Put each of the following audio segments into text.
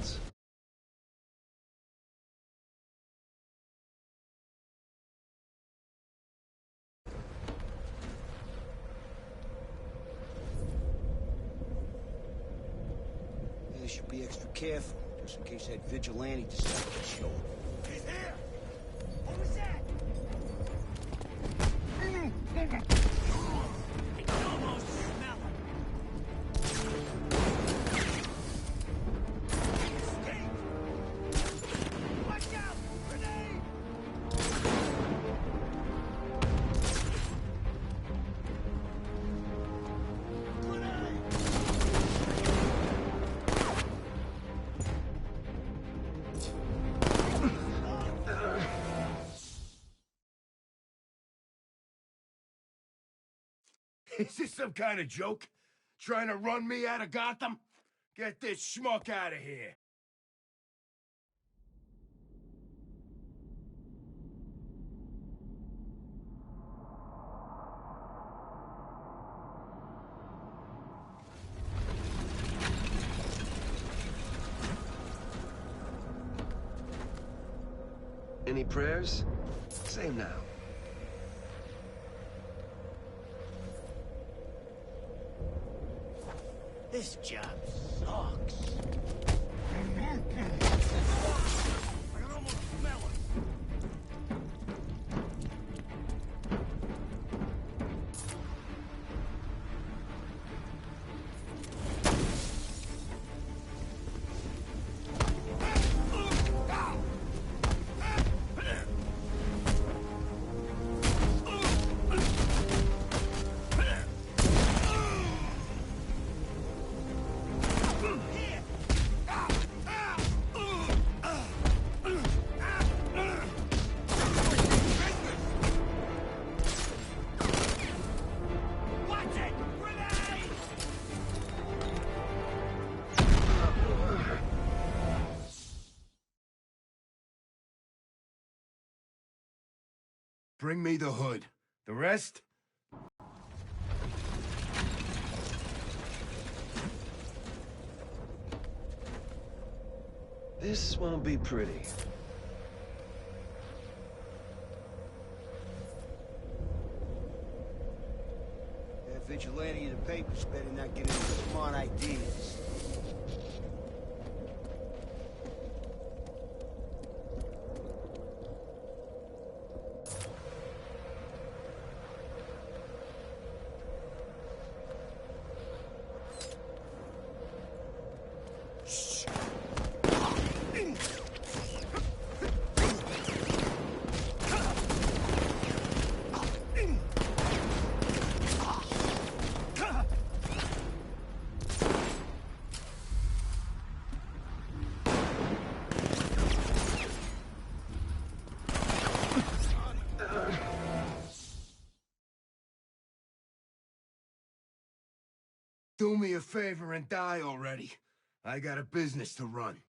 once. You should be extra careful, just in case that vigilante decides to show up. He's here! What was that? I can almost smell him. Escape! Watch out! Grenade! Is this some kind of joke? Trying to run me out of Gotham? Get this schmuck out of here. Any prayers? Say 'em now. This job sucks. I can almost smell him. Bring me the hood. The rest? This won't be pretty. That vigilante in the papers better not get any smart ideas. Do me a favor and die already. I got a business to run.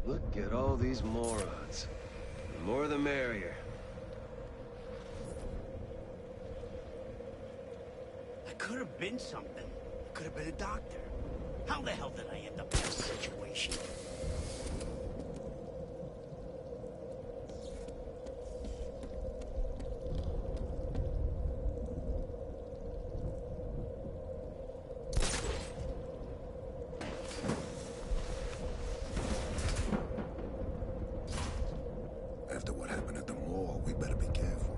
Look at all these morons. The more the merrier. I could have been something. I could have been a doctor. How the hell did I end up in this situation? After what happened at the mall, we better be careful.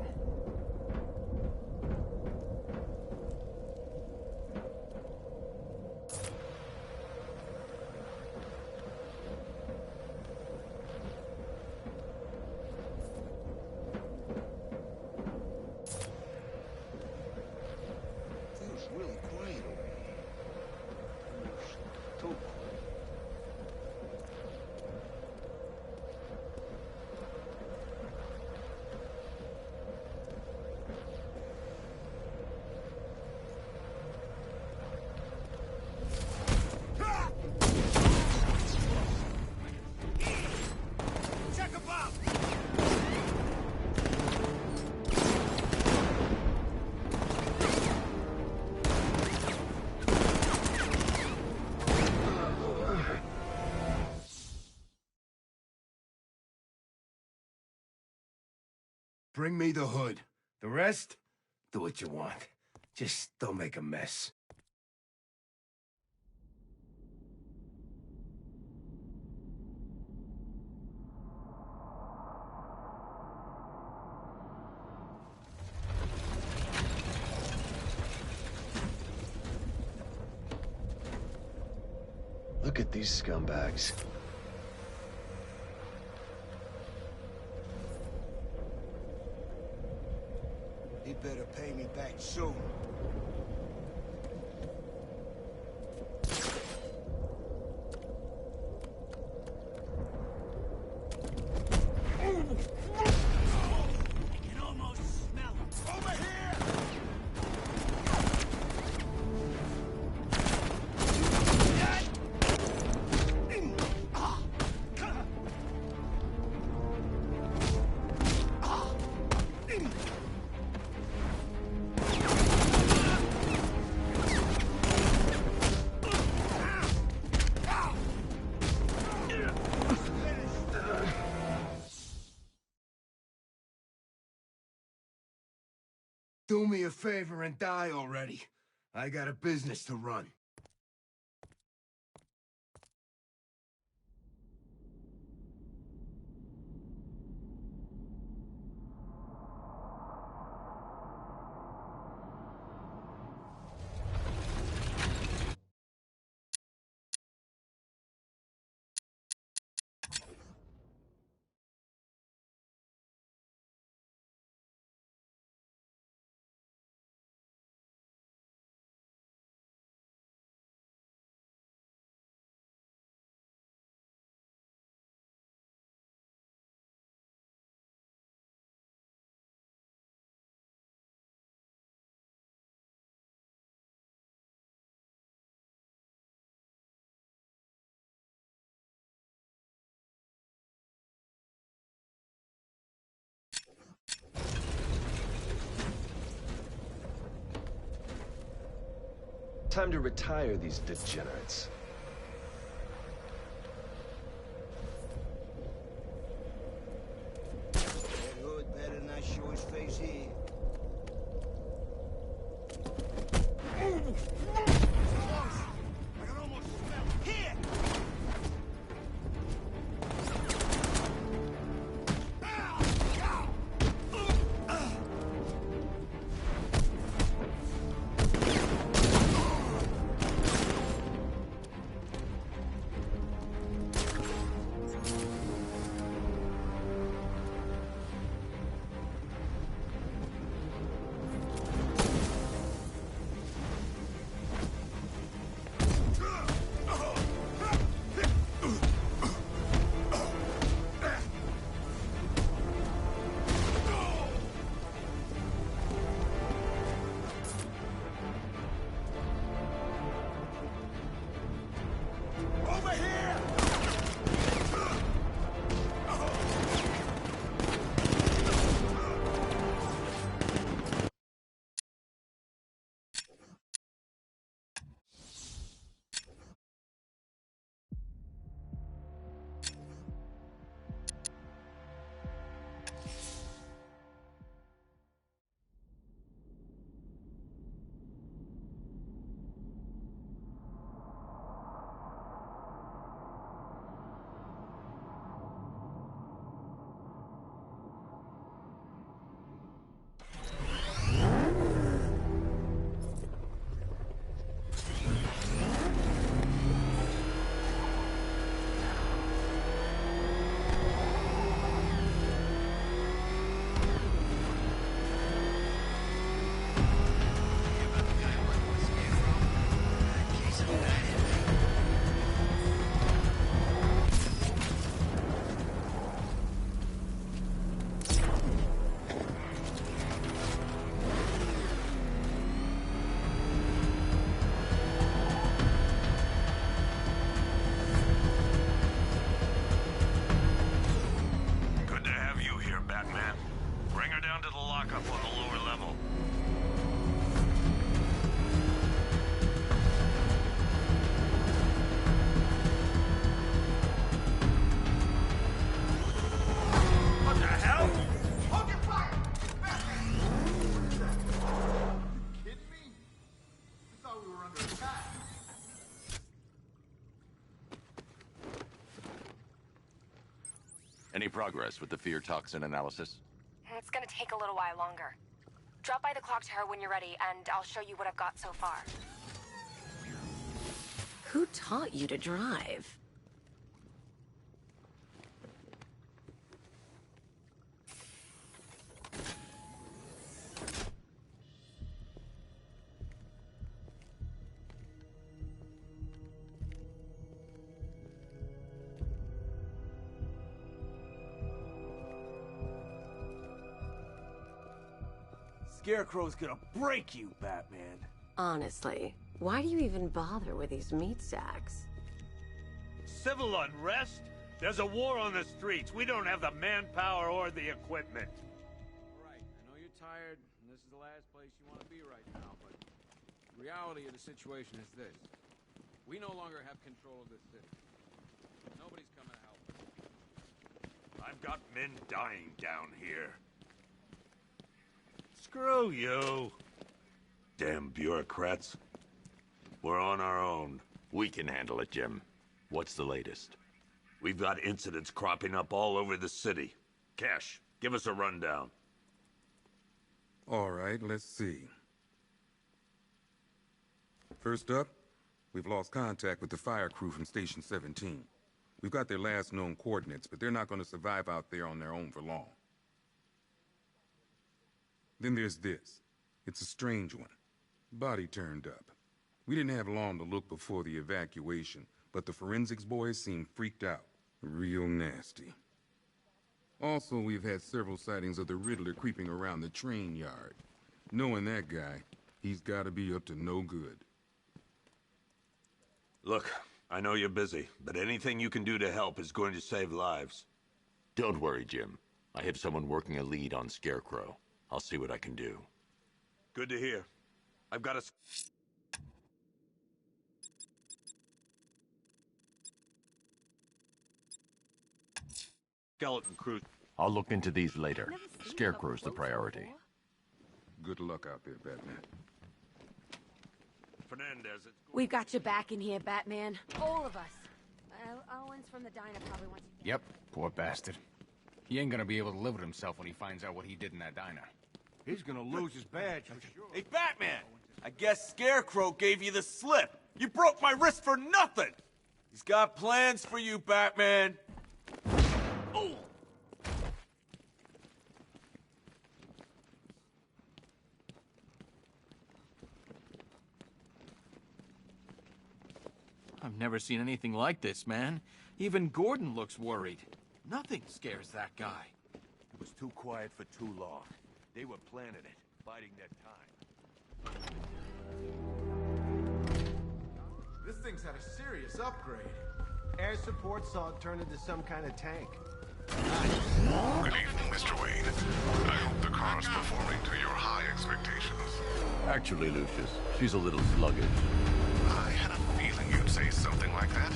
Bring me the hood. The rest, do what you want. Just don't make a mess. Look at these scumbags. He better pay me back soon. I can almost smell him. Over here! Do me a favor and die already. I got a business to run. Time to retire these degenerates. RedHood better not show his face here. I can almost smell him. Here! Any progress with the fear toxin analysis? It's gonna take a little while longer. Drop by the clock tower when you're ready, and I'll show you what I've got so far. Who taught you to drive? Scarecrow's gonna break you, Batman. Honestly, why do you even bother with these meat sacks? Civil unrest? There's a war on the streets. We don't have the manpower or the equipment. Right. I know you're tired, and this is the last place you want to be right now, but the reality of the situation is this. We no longer have control of this city. Nobody's coming to help us. I've got men dying down here. Screw you. Damn bureaucrats. We're on our own. We can handle it, Jim. What's the latest? We've got incidents cropping up all over the city. Cash, give us a rundown. All right, let's see. First up, we've lost contact with the fire crew from Station 17. We've got their last known coordinates, but they're not going to survive out there on their own for long. Then there's this. It's a strange one. Body turned up. We didn't have long to look before the evacuation, but the forensics boys seemed freaked out. Real nasty. Also, we've had several sightings of the Riddler creeping around the train yard. Knowing that guy, he's gotta be up to no good. Look, I know you're busy, but anything you can do to help is going to save lives. Don't worry, Jim. I have someone working a lead on Scarecrow. I'll see what I can do. Good to hear. I've got a... skeleton crew. I'll look into these later. Scarecrow's the priority. Good luck out there, Batman. Fernandez, We've got your back in here, Batman. All of us. Owens from the diner probably wants you. Yep, poor bastard. He ain't gonna be able to live with himself when he finds out what he did in that diner. He's gonna lose his badge for sure. Hey, Batman! I guess Scarecrow gave you the slip. You broke my wrist for nothing! He's got plans for you, Batman. Oh! I've never seen anything like this, man. Even Gordon looks worried. Nothing scares that guy. It was too quiet for too long. They were planning it, biding their time. This thing's had a serious upgrade. Air support saw it turn into some kind of tank. Good evening, Mr. Wayne. I hope the car's performing to your high expectations. Actually, Lucius, she's a little sluggish. I had a feeling you'd say something like that.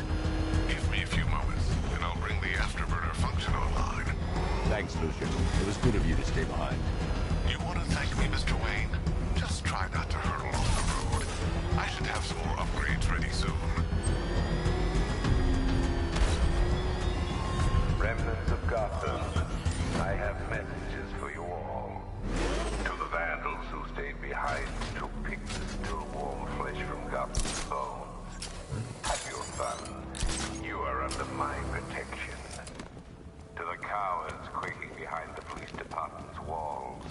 Give me a few moments, and I'll bring the afterburner function online. Thanks, Lucius. It was good of you to stay behind. You want to thank me, Mr. Wayne? Just try not to hurtle off the road. I should have some more upgrades ready soon. Remnants of Gotham, I have messages for you all. To the vandals who stayed behind to pick the still warm flesh from Gotham's bones. Have your fun. You are under my protection. To the cowards quaking behind the police department's walls,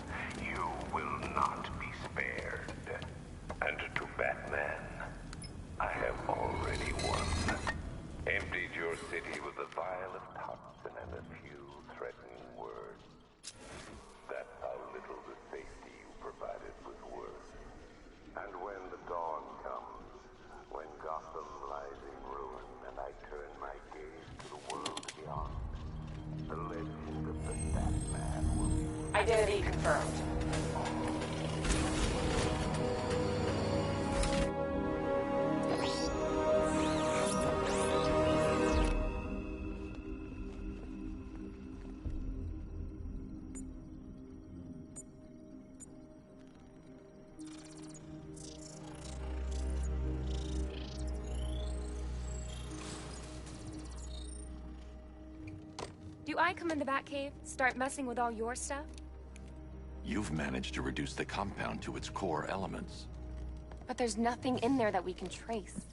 you will not be spared. And to Batman, I have already won. Emptied your city with a vial of toxin and a few threatening words. That's how little the safety you provided was worth. And when the dawn comes, when Gotham lies in ruin and I turn my gaze to the world beyond, the legend of the Batman will be... Identity confirmed. Do I come in the Batcave, start messing with all your stuff? You've managed to reduce the compound to its core elements. But there's nothing in there that we can trace.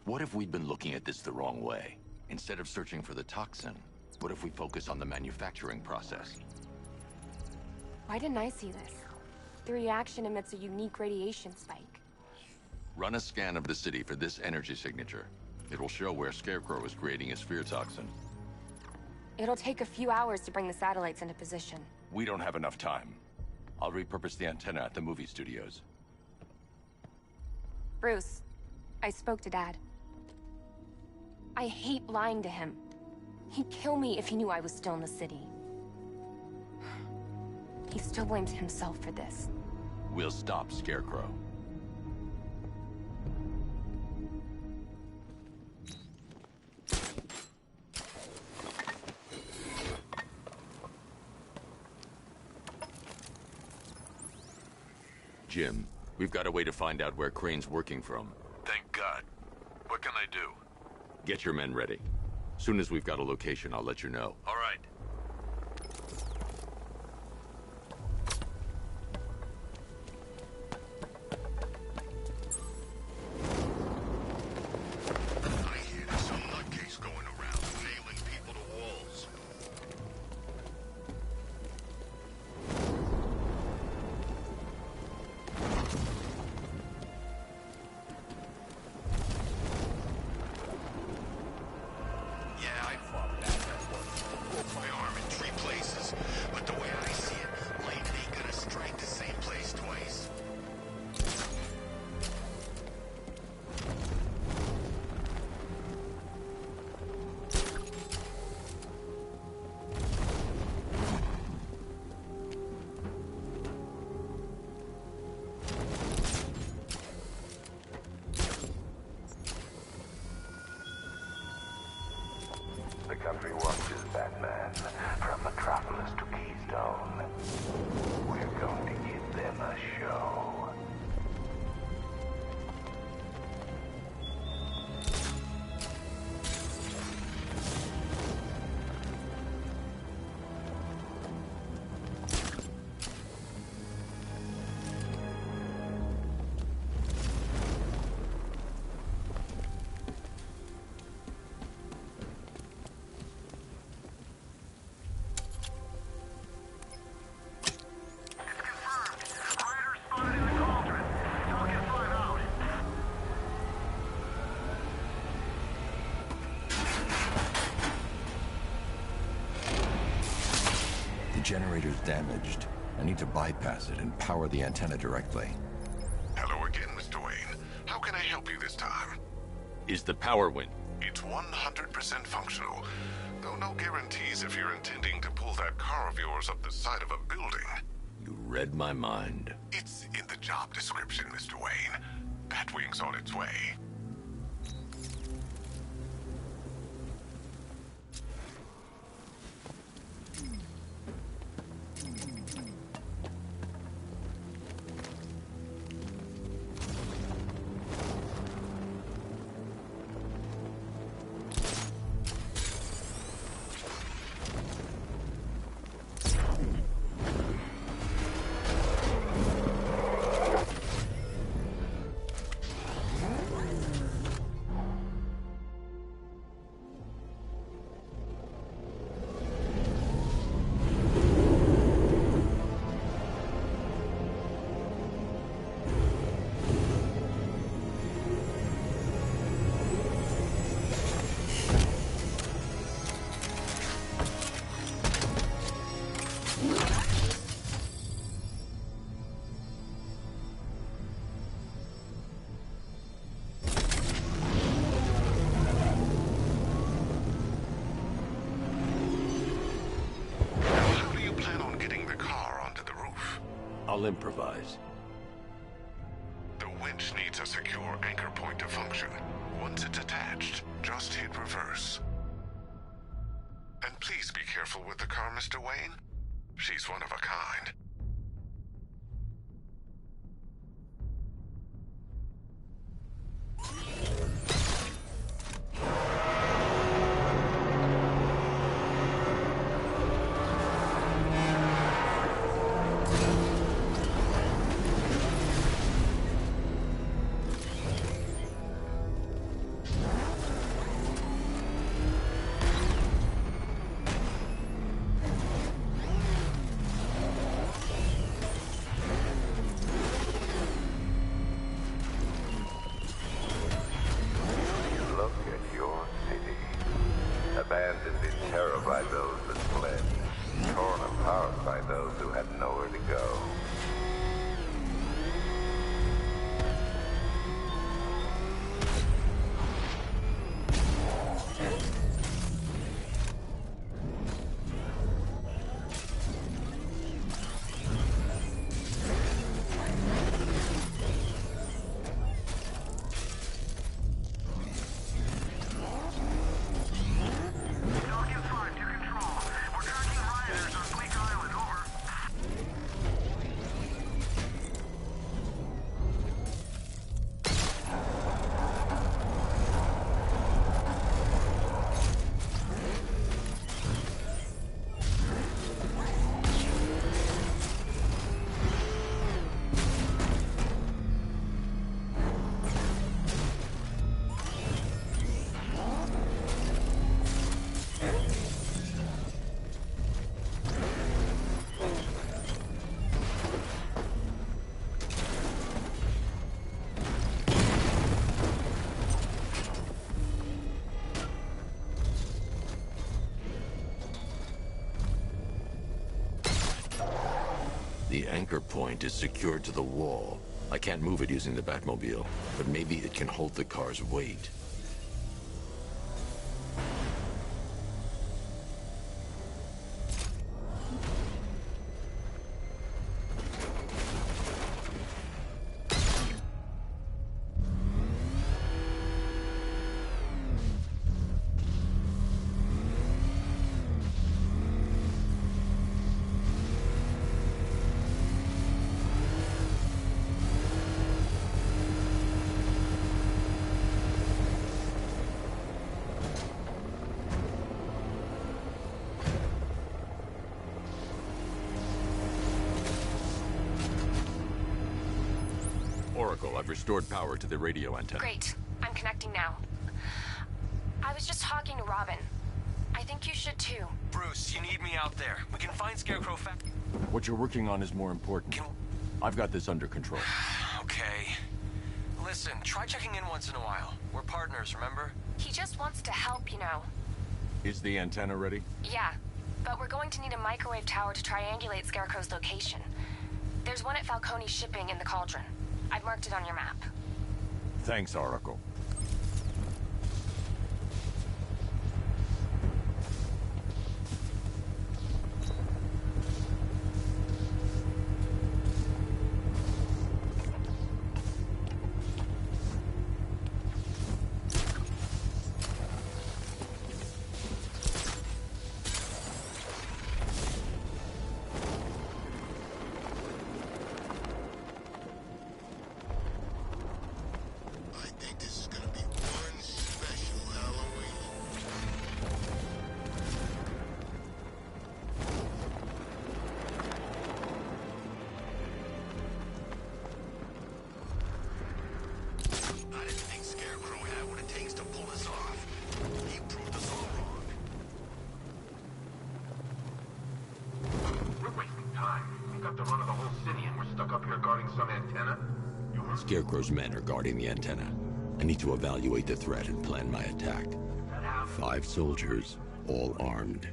What if we'd been looking at this the wrong way? Instead of searching for the toxin, what if we focus on the manufacturing process? Why didn't I see this? The reaction emits a unique radiation spike. Run a scan of the city for this energy signature. It will show where Scarecrow is creating his fear toxin. It'll take a few hours to bring the satellites into position. We don't have enough time. I'll repurpose the antenna at the movie studios. Bruce, I spoke to Dad. I hate lying to him. He'd kill me if he knew I was still in the city. He still blames himself for this. We'll stop Scarecrow. Jim, we've got a way to find out where Crane's working from. Thank God. What can I do? Get your men ready. Soon as we've got a location, I'll let you know. All right. I hear there's some nutcase going around, nailing people to walls. Yeah, I fought that. Broke my arm in 3 places. But the way I see it, lightning ain't gonna strike the same place twice. The country watches, Batman, from Metropolis to Keystone. We're going to give them a show. The generator's damaged. I need to bypass it and power the antenna directly. Hello again, Mr. Wayne. How can I help you this time? Is the power win? It's 100% functional. Though no guarantees if you're intending to pull that car of yours up the side of a building. You read my mind. It's in the job description, Mr. Wayne. Batwing's on its way. I'll improvise. The winch needs a secure anchor point to function. Once it's attached, just hit reverse. And please be careful with the car, Mr. Wayne. She's one of a kind. The anchor point is secured to the wall. I can't move it using the Batmobile, but maybe it can hold the car's weight. Oracle, I've restored power to the radio antenna. Great. I'm connecting now. I was just talking to Robin. I think you should too. Bruce, you need me out there. We can find Scarecrow What you're working on is more important. I've got this under control. Okay. Listen, try checking in once in a while. We're partners, remember? He just wants to help, you know. Is the antenna ready? Yeah, but we're going to need a microwave tower to triangulate Scarecrow's location. There's one at Falcone's shipping in the Cauldron. I've marked it on your map. Thanks, Oracle. Scarecrow's men are guarding the antenna. I need to evaluate the threat and plan my attack. 5 soldiers, all armed.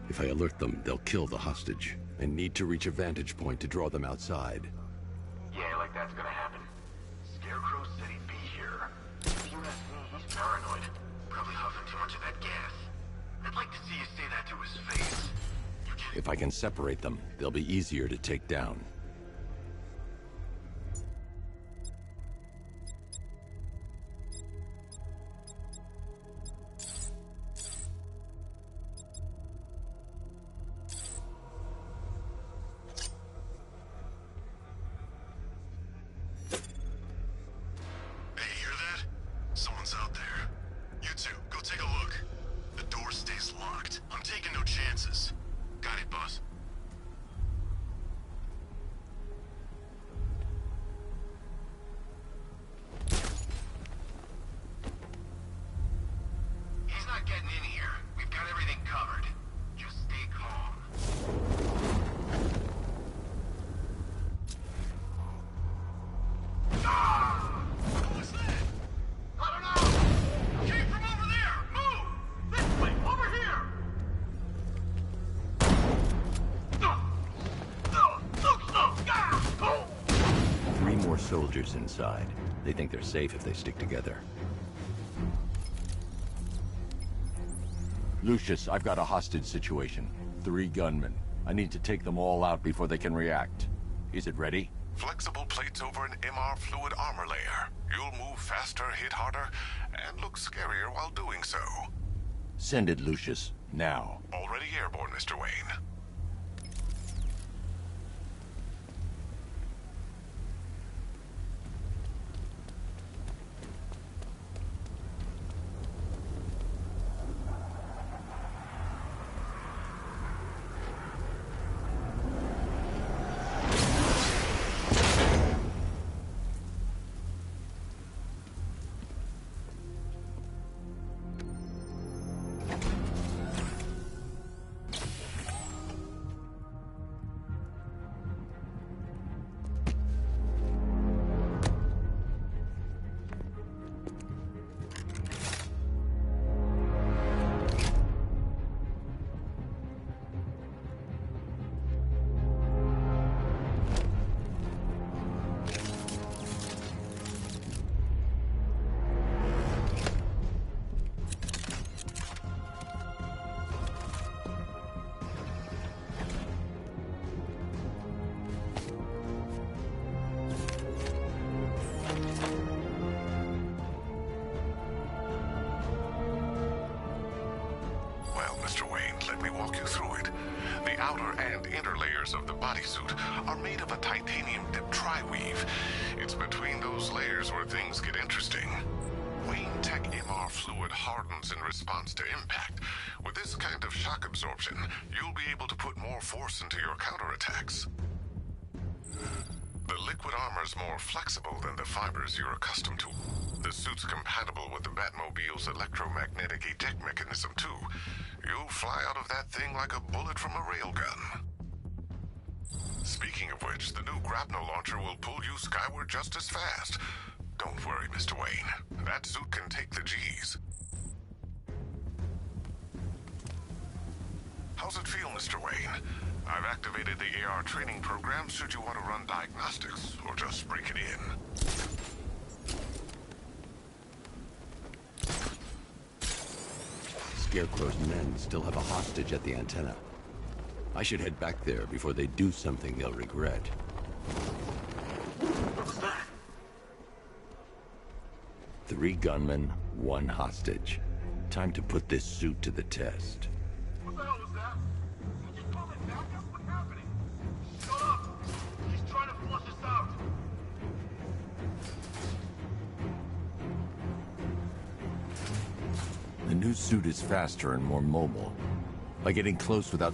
If I alert them, they'll kill the hostage. I need to reach a vantage point to draw them outside. Yeah, like that's gonna happen. Scarecrow said he'd be here. If you ask me, he's paranoid. Probably huffing too much of that gas. I'd like to see you say that to his face. If I can separate them, they'll be easier to take down. Soldiers inside. They think they're safe if they stick together. Lucius, I've got a hostage situation. 3 gunmen. I need to take them all out before they can react. Is it ready? Flexible plates over an MR fluid armor layer. You'll move faster, hit harder, and look scarier while doing so. Send it, Lucius. Now. Already airborne, Mr. Wayne. walk you through it. The outer and inner layers of the bodysuit are made of a titanium-dipped tri-weave. It's between those layers where things get interesting. Wayne Tech MR fluid hardens in response to impact. With this kind of shock absorption, you'll be able to put more force into your counterattacks. The liquid armor's more flexible than the fibers you're accustomed to. The suit's compatible with the Batmobile's electromagnetic eject mechanism, too. You'll fly out of that thing like a bullet from a railgun. Speaking of which, the new grapnel launcher will pull you skyward just as fast. Don't worry, Mr. Wayne. That suit can take the G's. How's it feel, Mr. Wayne? I've activated the AR training program should you want to run diagnostics, or just break it in. Scarecrow's men still have a hostage at the antenna. I should head back there before they do something they'll regret. What's that? 3 gunmen, 1 hostage. Time to put this suit to the test. What the hell was that? Did you call it backup? What's happening? Shut up! He's trying to flush us out. The new suit is faster and more mobile. By getting close without...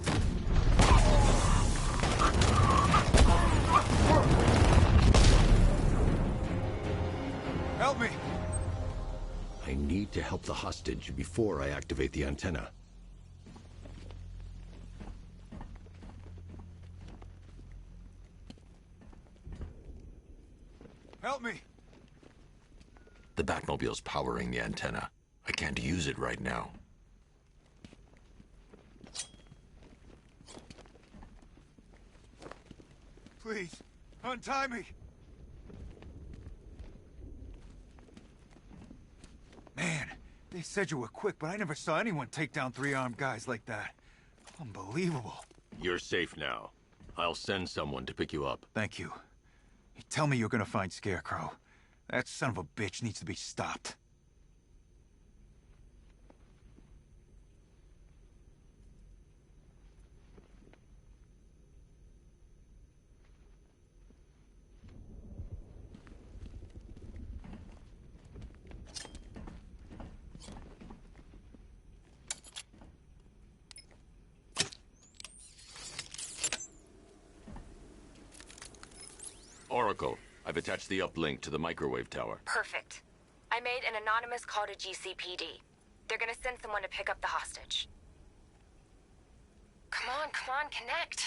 Help me! I need to help the hostage before I activate the antenna. Help me! The Batmobile's powering the antenna. I can't use it right now. Please, untie me! Man, they said you were quick, but I never saw anyone take down 3 armed guys like that. Unbelievable. You're safe now. I'll send someone to pick you up. Thank you. You tell me you're gonna find Scarecrow. That son of a bitch needs to be stopped. Oracle, I've attached the uplink to the microwave tower. Perfect. I made an anonymous call to GCPD. They're gonna send someone to pick up the hostage. Come on, connect.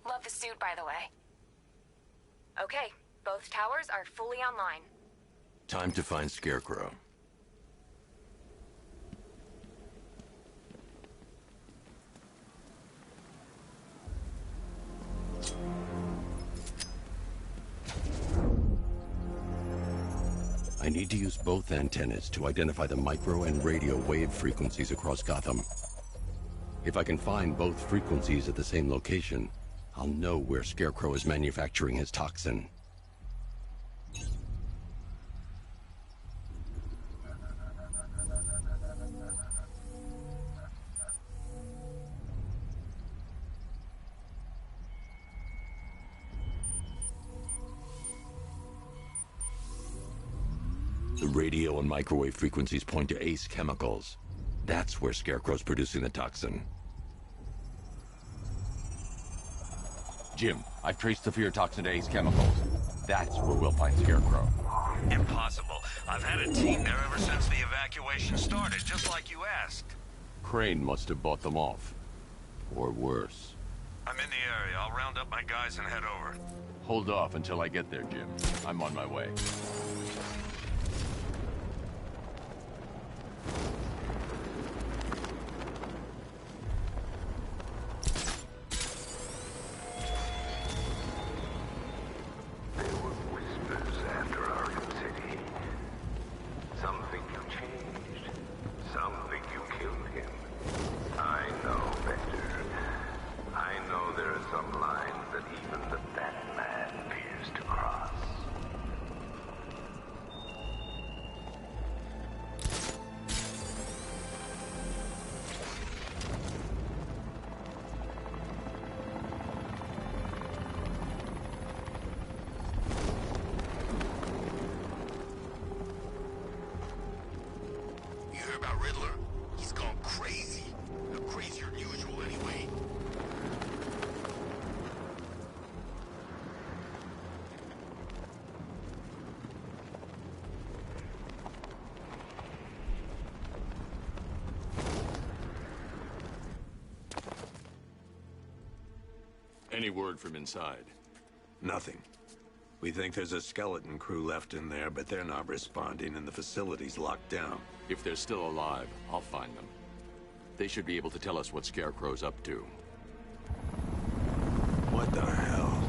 Love the suit, by the way. Okay, both towers are fully online. Time to find Scarecrow. I need to use both antennas to identify the micro and radio wave frequencies across Gotham. If I can find both frequencies at the same location, I'll know where Scarecrow is manufacturing his toxin. The radio and microwave frequencies point to Ace Chemicals. That's where Scarecrow's producing the toxin. Jim, I've traced the fear toxin to Ace Chemicals. That's where we'll find Scarecrow. Impossible. I've had a team there ever since the evacuation started, just like you asked. Crane must have bought them off. Or worse. I'm in the area. I'll round up my guys and head over. Hold off until I get there, Jim. I'm on my way. Any word from inside? Nothing. We think there's a skeleton crew left in there, but they're not responding and the facility's locked down. If they're still alive, I'll find them. They should be able to tell us what Scarecrow's up to. What the hell?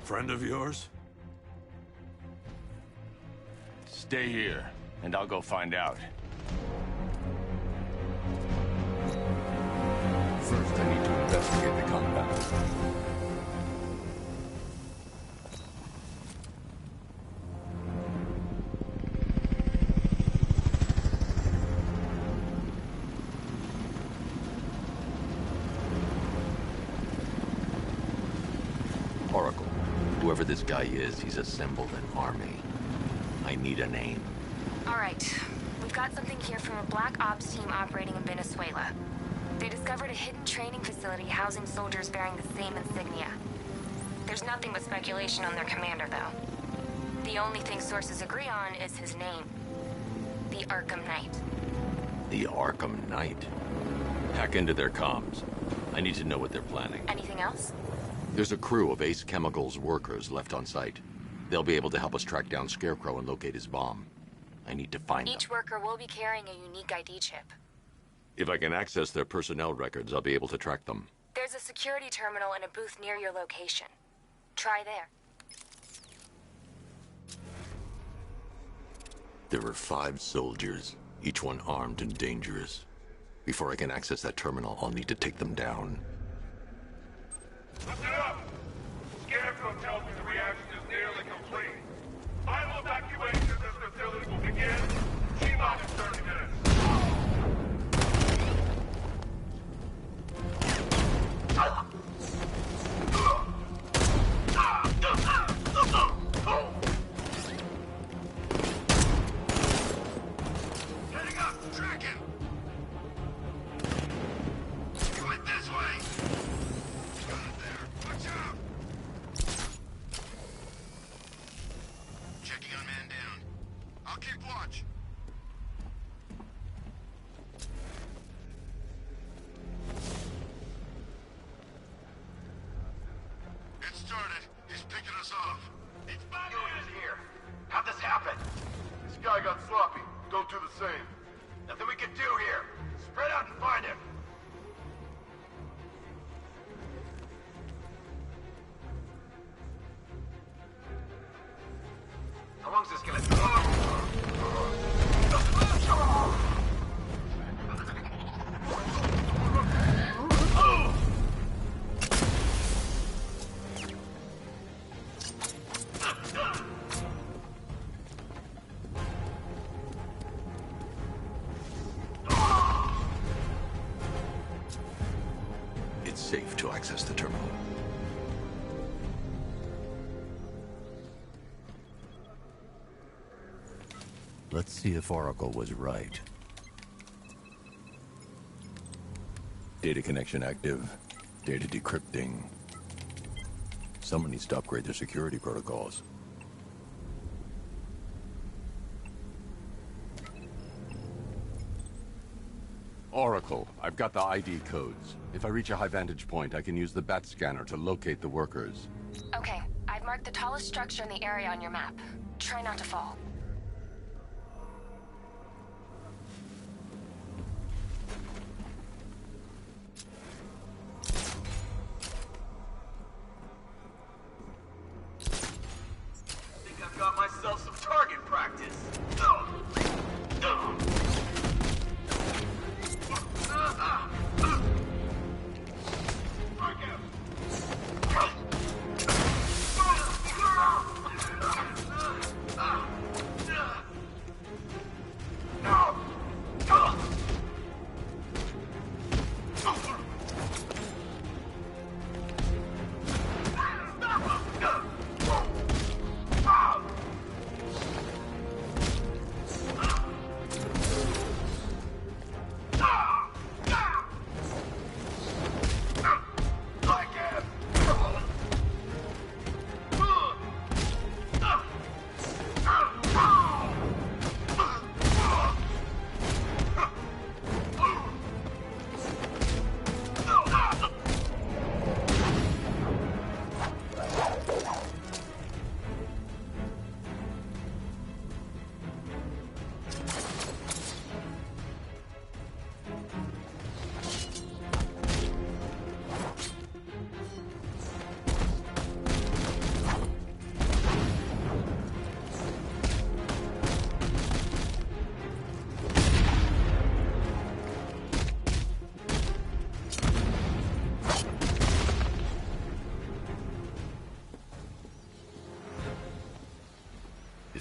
Friend of yours? Stay here, and I'll go find out. First, I need to investigate the compound. Oracle, whoever this guy is, he's assembled an army. I need a name. All right. We've got something here from a Black Ops team operating in Venezuela. They discovered a hidden training facility housing soldiers bearing the same insignia. There's nothing but speculation on their commander, though. The only thing sources agree on is his name. The Arkham Knight. The Arkham Knight? Hack into their comms. I need to know what they're planning. Anything else? There's a crew of Ace Chemicals workers left on site. They'll be able to help us track down Scarecrow and locate his bomb. I need to find them. Each worker will be carrying a unique ID chip. If I can access their personnel records, I'll be able to track them. There's a security terminal and a booth near your location. Try there. There are 5 soldiers, each one armed and dangerous. Before I can access that terminal, I'll need to take them down. Listen up! Scarecrow tells me the reaction is nearly complete. Final evacuation of this facility will begin T-minus 30 minutes. Heading up! Track him! He went this way! Watch out! Checking on man down. I'll keep watch. It started. He's picking us off. It's Batman here. How'd this happen? This guy got sloppy. Don't do the same. Nothing we can do here. Spread out and find him. How long's this gonna take? It's safe to access the terminal. Let's see if Oracle was right. Data connection active. Data decrypting. Someone needs to upgrade their security protocols. Oracle, I've got the ID codes. If I reach a high vantage point, I can use the bat scanner to locate the workers. Okay, I've marked the tallest structure in the area on your map. Try not to fall.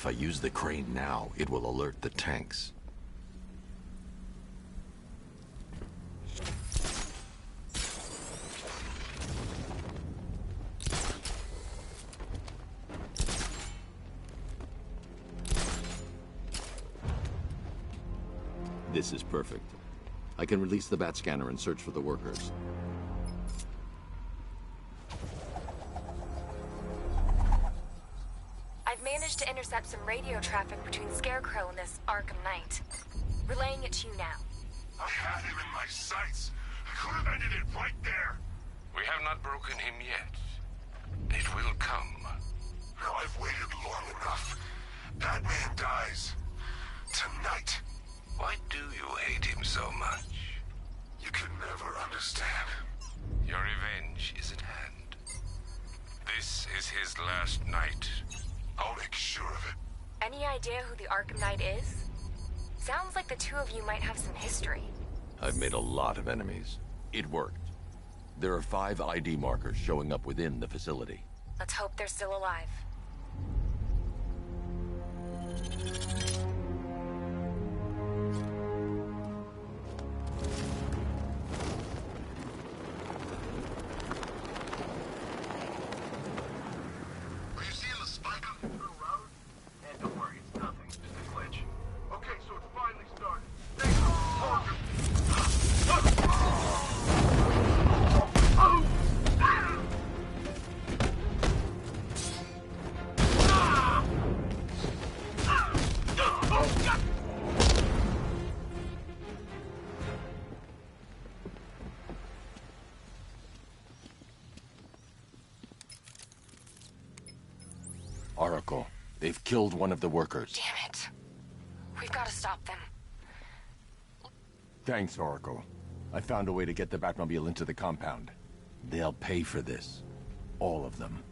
If I use the crane now, it will alert the tanks. This is perfect. I can release the bat scanner and search for the workers. I've managed to intercept some radio traffic between Scarecrow and this Arkham Knight. Relaying it to you now. I had him in my sights. I could have ended it right there. We have not broken him yet. It will come. Now I've waited long enough. Batman dies. Tonight. Why do you hate him so much? You can never understand. Your revenge is at hand. This is his last night. I'll make sure of it. Any idea who the Arkham Knight is? Sounds like the two of you might have some history. I've made a lot of enemies. It worked. There are 5 ID markers showing up within the facility. Let's hope they're still alive. Oracle, they've killed one of the workers. Damn it. We've got to stop them. Thanks, Oracle. I found a way to get the Batmobile into the compound. They'll pay for this. All of them.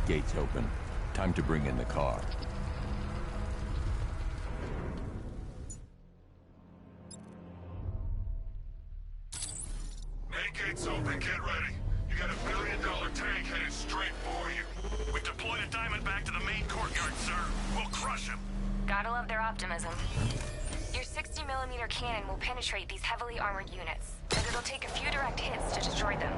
Gates open. Time to bring in the car. Gates open, get ready. You got $1 billion tank headed straight for you. We've deployed a Diamondback to the main courtyard, sir. We'll crush him. Gotta love their optimism. Your 60mm cannon will penetrate these heavily armored units, and it'll take a few direct hits to destroy them.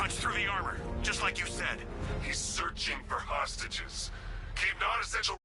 Through the armor, just like you said. He's searching for hostages. Keep non-essential